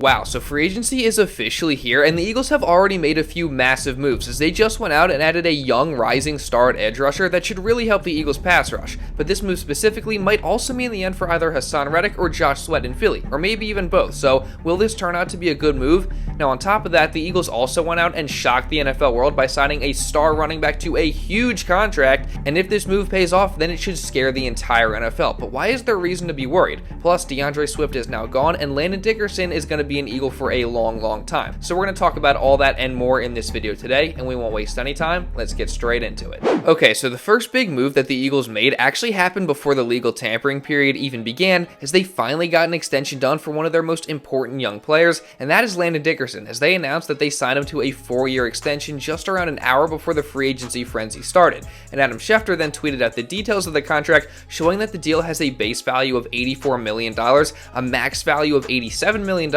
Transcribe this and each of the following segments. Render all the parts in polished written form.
Wow, so free agency is officially here, and the Eagles have already made a few massive moves as they just went out and added a young rising star at edge rusher that should really help the Eagles pass rush. But this move specifically might also mean the end for either Haason Reddick or Josh Sweat in Philly, or maybe even both. So will this turn out to be a good move? Now on top of that, the Eagles also went out and shocked the NFL world by signing a star running back to a huge contract, and if this move pays off, then it should scare the entire NFL. But why is there reason to be worried? Plus, DeAndre Swift is now gone, and Landon Dickerson is going to be an Eagle for a long time. So we're going to talk about all that and more in this video today, and we won't waste any time. Let's get straight into it. Okay, so the first big move that the Eagles made actually happened before the legal tampering period even began, as they finally got an extension done for one of their most important young players, and that is Landon Dickerson, as they announced that they signed him to a 4-year extension just around an hour before the free agency frenzy started. And Adam Schefter then tweeted out the details of the contract, showing that the deal has a base value of $84 million, a max value of $87 million,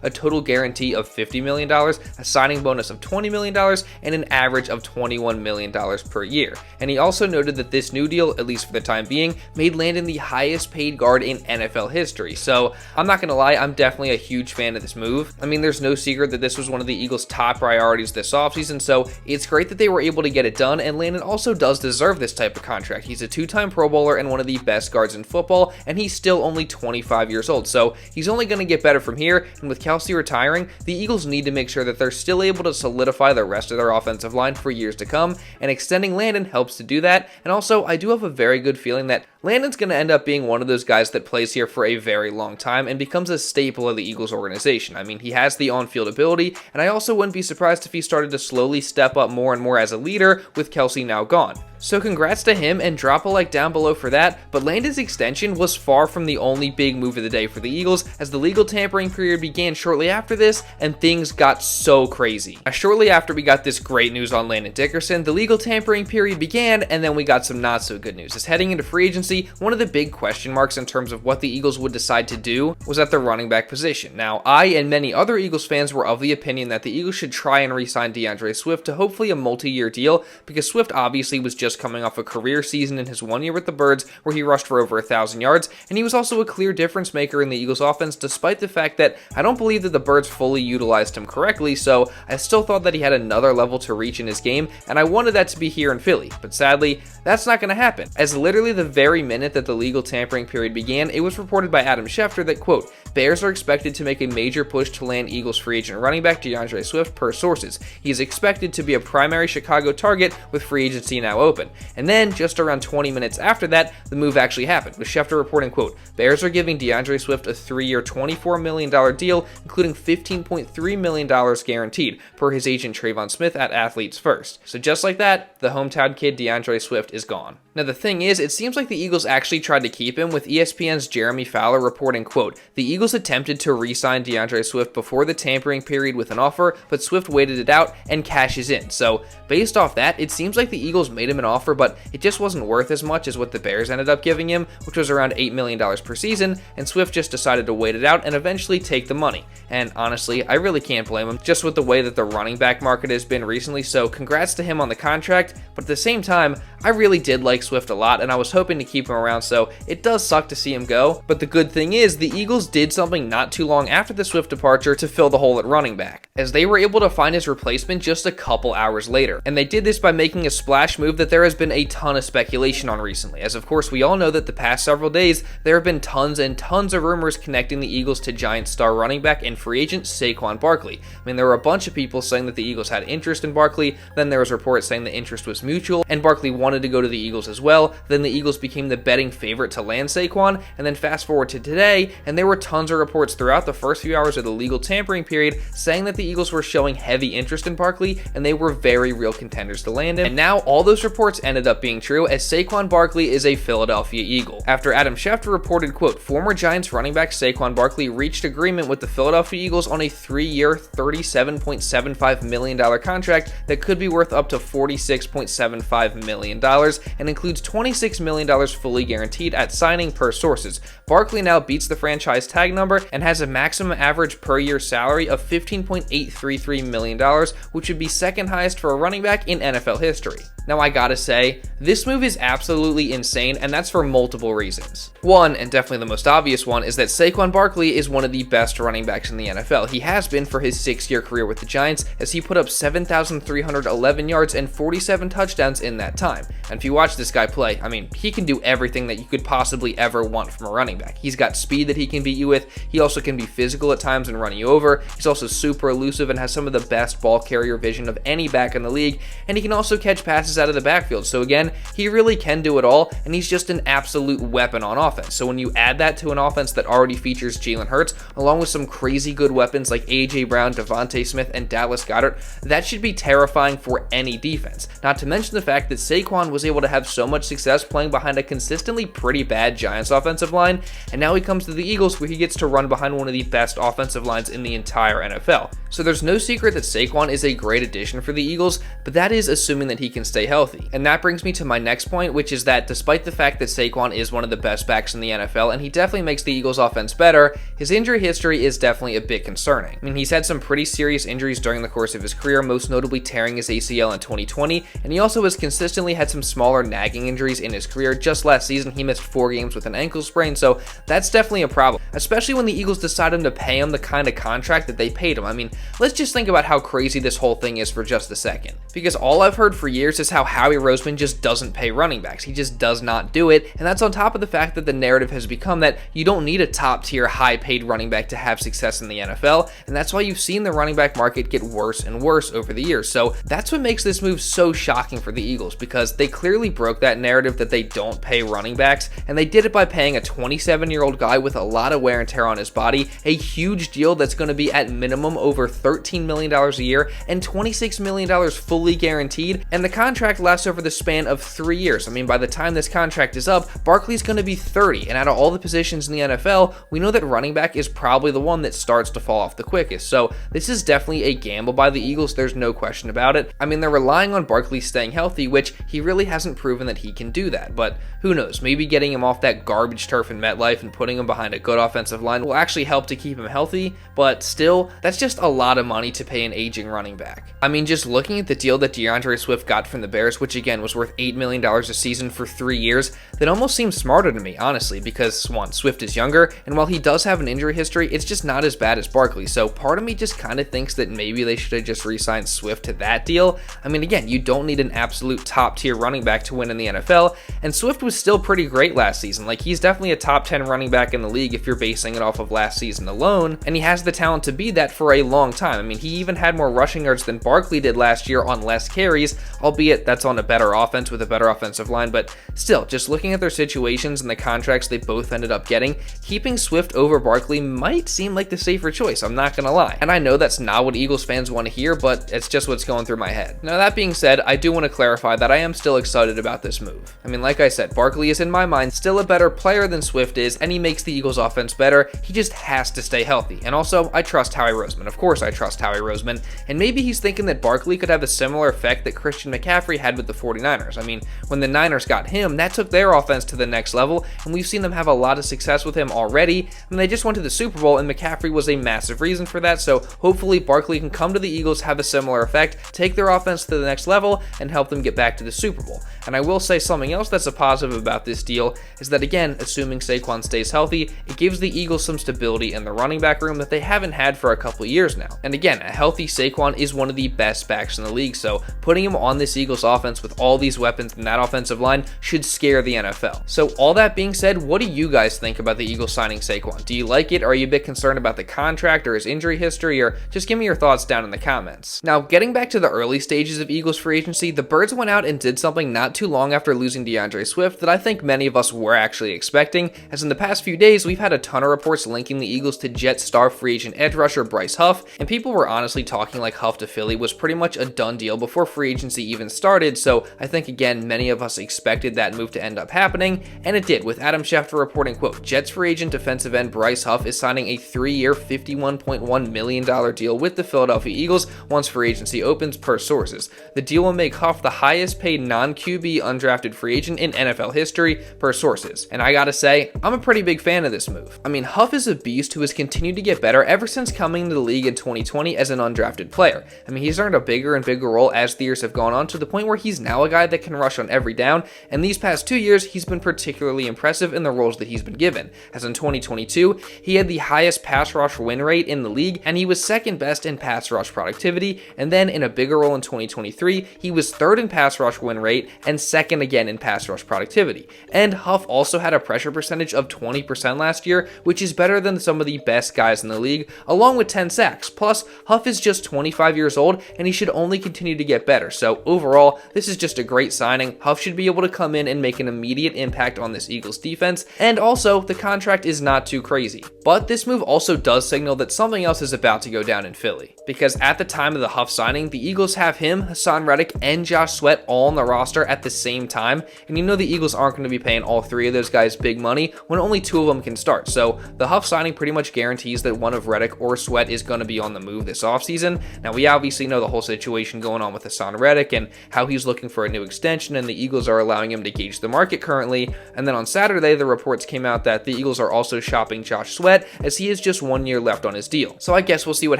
a total guarantee of $50 million, a signing bonus of $20 million, and an average of $21 million per year. And he also noted that this new deal, at least for the time being, made Landon the highest paid guard in NFL history. So I'm not gonna lie, I'm definitely a huge fan of this move. I mean, there's no secret that this was one of the Eagles' top priorities this offseason, so it's great that they were able to get it done, and Landon also does deserve this type of contract. He's a 2-time Pro Bowler and one of the best guards in football, and he's still only 25 years old, so he's only going to get better from here. And with Kelce retiring, the Eagles need to make sure that they're still able to solidify the rest of their offensive line for years to come, and extending Landon helps to do that. And also, I do have a very good feeling that Landon's going to end up being one of those guys that plays here for a very long time and becomes a staple of the Eagles organization. I mean, he has the on-field ability, and I also wouldn't be surprised if he started to slowly step up more and more as a leader with Kelce now gone. So congrats to him, and drop a like down below for that. But Landon's extension was far from the only big move of the day for the Eagles, as the legal tampering period began shortly after this, and things got so crazy. Now, shortly after we got this great news on Landon Dickerson, the legal tampering period began, and then we got some not so good news. As heading into free agency, one of the big question marks in terms of what the Eagles would decide to do was at the running back position. Now, I and many other Eagles fans were of the opinion that the Eagles should try and re-sign DeAndre Swift to hopefully a multi-year deal, because Swift obviously was just coming off a career season in his 1 year with the Birds where he rushed for over 1,000 yards, and he was also a clear difference maker in the Eagles offense, despite the fact that I don't believe that the Birds fully utilized him correctly. So I still thought that he had another level to reach in his game, and I wanted that to be here in Philly. But sadly, that's not going to happen, as literally the very minute that the legal tampering period began, it was reported by Adam Schefter that, quote, Bears are expected to make a major push to land Eagles free agent running back DeAndre Swift per sources. He is expected to be a primary Chicago target with free agency now open. And then, just around 20 minutes after that, the move actually happened, with Schefter reporting, quote, Bears are giving DeAndre Swift a 3-year, $24 million deal, including $15.3 million guaranteed, per his agent Trayvon Smith at Athletes First. So just like that, the hometown kid DeAndre Swift is gone. Now the thing is, it seems like the Eagles actually tried to keep him, with ESPN's Jeremy Fowler reporting, quote, the Eagles attempted to re-sign DeAndre Swift before the tampering period with an offer, but Swift waited it out and cashes in. So based off that, it seems like the Eagles made him an offer, but it just wasn't worth as much as what the Bears ended up giving him, which was around $8 million per season, and Swift just decided to wait it out and eventually take the money. And honestly, I really can't blame him, just with the way that the running back market has been recently, so congrats to him on the contract. But at the same time, I really did like Swift a lot, and I was hoping to keep him around, so it does suck to see him go. But the good thing is, the Eagles did something not too long after the Swift departure to fill the hole at running back, as they were able to find his replacement just a couple hours later. And they did this by making a splash move that there has been a ton of speculation on recently, as of course we all know that the past several days there have been tons and tons of rumors connecting the Eagles to Giants star running back and free agent Saquon Barkley. I mean, there were a bunch of people saying that the Eagles had interest in Barkley, then there was reports saying the interest was mutual and Barkley wanted to go to the Eagles as well. Then the Eagles became the betting favorite to land Saquon, and then fast forward to today, and there were tons of reports throughout the first few hours of the legal tampering period saying that the Eagles were showing heavy interest in Barkley and they were very real contenders to land him. And now all those reports ended up being true, as Saquon Barkley is a Philadelphia Eagle. After Adam Schefter reported, quote, former Giants running back Saquon Barkley reached agreement with the Philadelphia Eagles on a 3-year, $37.75 million contract that could be worth up to $46.75 million and includes $26 million fully guaranteed at signing per sources. Barkley now beats the franchise tag starting number and has a maximum average per year salary of $15.833 million, which would be second highest for a running back in NFL history. Now I gotta say, this move is absolutely insane, and that's for multiple reasons. One, and definitely the most obvious one, is that Saquon Barkley is one of the best running backs in the NFL. He has been for his 6-year career with the Giants, as he put up 7,311 yards and 47 touchdowns in that time. And if you watch this guy play, I mean, he can do everything that you could possibly ever want from a running back. He's got speed that he can beat you with. He also can be physical at times and run you over. He's also super elusive and has some of the best ball carrier vision of any back in the league, and he can also catch passes out of the backfield. So again, he really can do it all, and he's just an absolute weapon on offense. So when you add that to an offense that already features Jalen Hurts, along with some crazy good weapons like A.J. Brown, DeVonta Smith, and Dallas Goedert, that should be terrifying for any defense. Not to mention the fact that Saquon was able to have so much success playing behind a consistently pretty bad Giants offensive line, and now he comes to the Eagles where he gets to run behind one of the best offensive lines in the entire NFL. So there's no secret that Saquon is a great addition for the Eagles, but that is assuming that he can stay healthy. And that brings me to my next point, which is that despite the fact that Saquon is one of the best backs in the NFL, and he definitely makes the Eagles offense better, his injury history is definitely a bit concerning. I mean, he's had some pretty serious injuries during the course of his career, most notably tearing his ACL in 2020, and he also has consistently had some smaller nagging injuries in his career. Just last season, he missed 4 games with an ankle sprain, so that's definitely a problem, especially when the Eagles decided to pay him the kind of contract that they paid him. I mean, let's just think about how crazy this whole thing is for just a second, because all I've heard for years is how Howie Roseman just doesn't pay running backs. He just does not do it, and that's on top of the fact that the narrative has become that you don't need a top-tier, high-paid running back to have success in the NFL, and that's why you've seen the running back market get worse and worse over the years. So that's what makes this move so shocking for the Eagles, because they clearly broke that narrative that they don't pay running backs, and they did it by paying a 27-year-old guy with a lot of wear and tear on his body a huge deal that's going to be at minimum over $13 million a year and $26 million fully guaranteed, and the contract lasts over the span of 3 years. I mean, by the time this contract is up, Barkley's going to be 30, and out of all the positions in the NFL, we know that running back is probably the one that starts to fall off the quickest. So this is definitely a gamble by the Eagles, there's no question about it. I mean, they're relying on Barkley staying healthy, which he really hasn't proven that he can do that, but who knows, maybe getting him off that garbage turf in MetLife and putting him behind a good offensive line will actually help to keep him healthy, but still, that's just a lot of money to pay an aging running back. I mean, just looking at the deal that DeAndre Swift got from the Bears, which again was worth $8 million a season for 3 years, that almost seems smarter to me, honestly, because one, Swift is younger, and while he does have an injury history, it's just not as bad as Barkley. So part of me just kind of thinks that maybe they should have just re-signed Swift to that deal. I mean, again, you don't need an absolute top tier running back to win in the NFL, and Swift was still pretty great last season. Like, he's definitely a top 10 running back in the league if you're basing it off of last season alone, and he has the talent to be that for a long time. I mean, he even had more rushing yards than Barkley did last year on less carries, albeit that's on a better offense with a better offensive line, but still, just looking at their situations and the contracts they both ended up getting, keeping Swift over Barkley might seem like the safer choice, I'm not gonna lie. And I know that's not what Eagles fans want to hear, but it's just what's going through my head. Now, that being said, I do want to clarify that I am still excited about this move. I mean, like I said, Barkley is in my mind still a better player than Swift is, and he makes the Eagles offense better. He just has to stay healthy. And also, I trust Howie Roseman. Of course I trust Howie Roseman, and maybe he's thinking that Barkley could have a similar effect that Christian McCaffrey had with the 49ers. I mean, when the Niners got him, that took their offense to the next level, and we've seen them have a lot of success with him already. I mean, they just went to the Super Bowl, and McCaffrey was a massive reason for that, so hopefully Barkley can come to the Eagles, have a similar effect, take their offense to the next level, and help them get back to the Super Bowl. And I will say something else that's a positive about this deal is that, again, assuming Saquon stays healthy, it gives the Eagles some stability in the running back room that they haven't had for a couple years now. And again, a healthy Saquon is one of the best backs in the league, so putting him on this Eagles offense with all these weapons in that offensive line should scare the NFL. So all that being said, what do you guys think about the Eagles signing Saquon? Do you like it? Are you a bit concerned about the contract or his injury history? Or just give me your thoughts down in the comments. Now, getting back to the early stages of Eagles free agency, the Birds went out and did something not too long after losing DeAndre Swift that I think many of us were actually expecting, as in the past few days we've had a ton of reports linking the Eagles to Jets star free agent edge rusher Bryce Huff, and people were honestly talking like Huff to Philly was pretty much a done deal before free agency even started. So I think, again, many of us expected that move to end up happening, and it did, with Adam Schefter reporting, quote, Jets free agent defensive end Bryce Huff is signing a 3-year $51.1 million deal with the Philadelphia Eagles once free agency opens, per sources. The deal will make Huff the highest paid non-QB undrafted free agent in NFL history, per sources. And I gotta say, I'm a pretty big fan of this move. I mean, Huff is a beast who has continued to get better ever since coming into the league in 2020 as an undrafted player. I mean, he's earned a bigger and bigger role as the years have gone on, to the point where he's now a guy that can rush on every down, and these past 2 years, he's been particularly impressive in the roles that he's been given, as in 2022, he had the highest pass rush win rate in the league, and he was second best in pass rush productivity, and then in a bigger role in 2023, he was third in pass rush win rate, and second again in pass rush productivity. And Huff also had a pressure percentage of 20% last year, which is better than some of the best guys in the league, along with 10 sacks. Plus, Huff is just 25 years old, and he should only continue to get better. So overall, this is just a great signing. Huff should be able to come in and make an immediate impact on this Eagles defense, and also the contract is not too crazy. But this move also does signal that something else is about to go down in Philly, because at the time of the Huff signing, the Eagles have him, Haason Reddick, and Josh Sweat all on the roster at the same time, and you know the Eagles aren't going to be paying all three of those guys big money when only two of them can start. So the Huff signing pretty much guarantees that one of Reddick or Sweat is going to be on the move this offseason. Now, we obviously know the whole situation going on with Haason Reddick and how he's looking for a new extension, and the Eagles are allowing him to gauge the market currently. And then on Saturday, the reports came out that the Eagles are also shopping Josh Sweat, as he has just 1 year left on his deal. So I guess we'll see what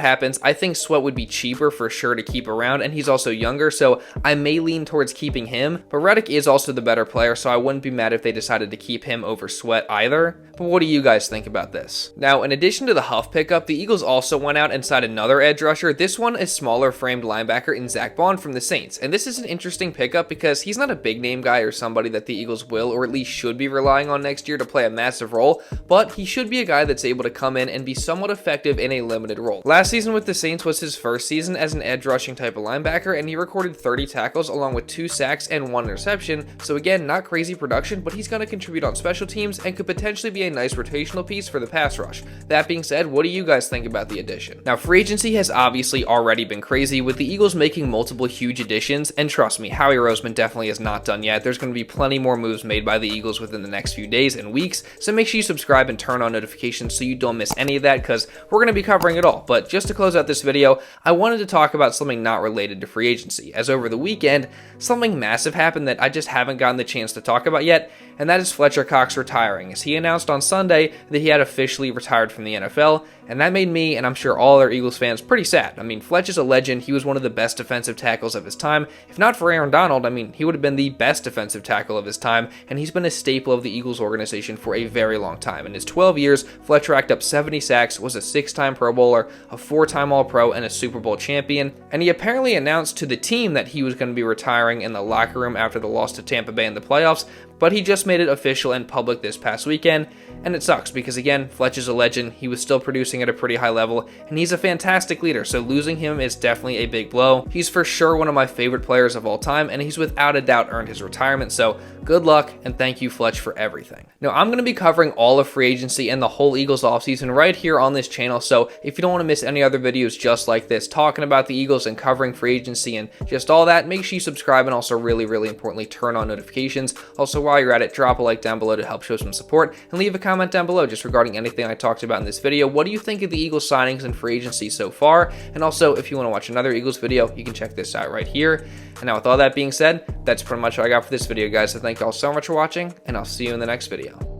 happens. I think Sweat would be cheaper for sure to keep around, and he's also younger, so I may lean towards keeping him. But Reddick is also the better player, so I wouldn't be mad if they decided to keep him over Sweat either. But what do you guys think about this? Now, in addition to the Huff pickup, the Eagles also went out and signed another edge rusher. This one is smaller framed linebacker in Zack Baun from the Saints. And this is an interesting pickup because he's not a big name guy or somebody that the Eagles will, or at least should be, relying on next year to play a massive role, but he should be a guy that's able to come in and be somewhat effective in a limited role. Last season with the Saints was his first season as an edge rushing type of linebacker, and he recorded 30 tackles along with 2 sacks and 1 interception. So again, not crazy production, but he's going to contribute on special teams and could potentially be a nice rotational piece for the pass rush. That being said, what do you guys think about the addition? Now, free agency has obviously already been crazy, with the Eagles making multiple huge additions, and trust me, Howie Roseman definitely is not done yet. There's going to be plenty more moves made by the Eagles within the next few days and weeks, so make sure you subscribe and turn on notifications so you don't miss any of that, because we're going to be covering it all. But just to close out this video, I wanted to talk about something not related to free agency, as over the weekend, something massive happened that I just haven't gotten the chance to talk about yet, and that is Fletcher Cox retiring, as he announced on Sunday that he had officially retired from the NFL, and that made me, and I'm sure all other Eagles fans, pretty sad. I mean, Fletch is a legend. He was one of the best defensive tackles of his time. If not for Aaron Donald, I mean, he would have been the best defensive tackle of his time, and he's been a staple of the Eagles organization for a very long time. In his 12 years, Fletcher racked up 70 sacks, was a 6-time Pro Bowler, a 4-time All-Pro, and a Super Bowl champion, and he apparently announced to the team that he was going to be retiring in the locker room after the loss to Tampa Bay in the playoffs, but he just made it official and public this past weekend, and it sucks because, again, Fletch is a legend. He was still producing at a pretty high level, and he's a fantastic leader, so losing him is definitely a big blow. He's for sure one of my favorite players of all time, and he's without a doubt earned his retirement, so good luck, and thank you, Fletch, for everything. Now, I'm going to be covering all of free agency and the whole Eagles offseason right here on this channel, so if you don't want to miss any other videos just like this, talking about the Eagles and covering free agency and just all that, make sure you subscribe, and also really, really importantly, turn on notifications. Also, while you're at it, drop a like down below to help show some support, and leave a comment down below just regarding anything I talked about in this video. What do you think of the Eagles signings and free agency so far? And also, if you want to watch another Eagles video, you can check this out right here. And now, with all that being said, that's pretty much all I got for this video, guys. So thank you all so much for watching, and I'll see you in the next video.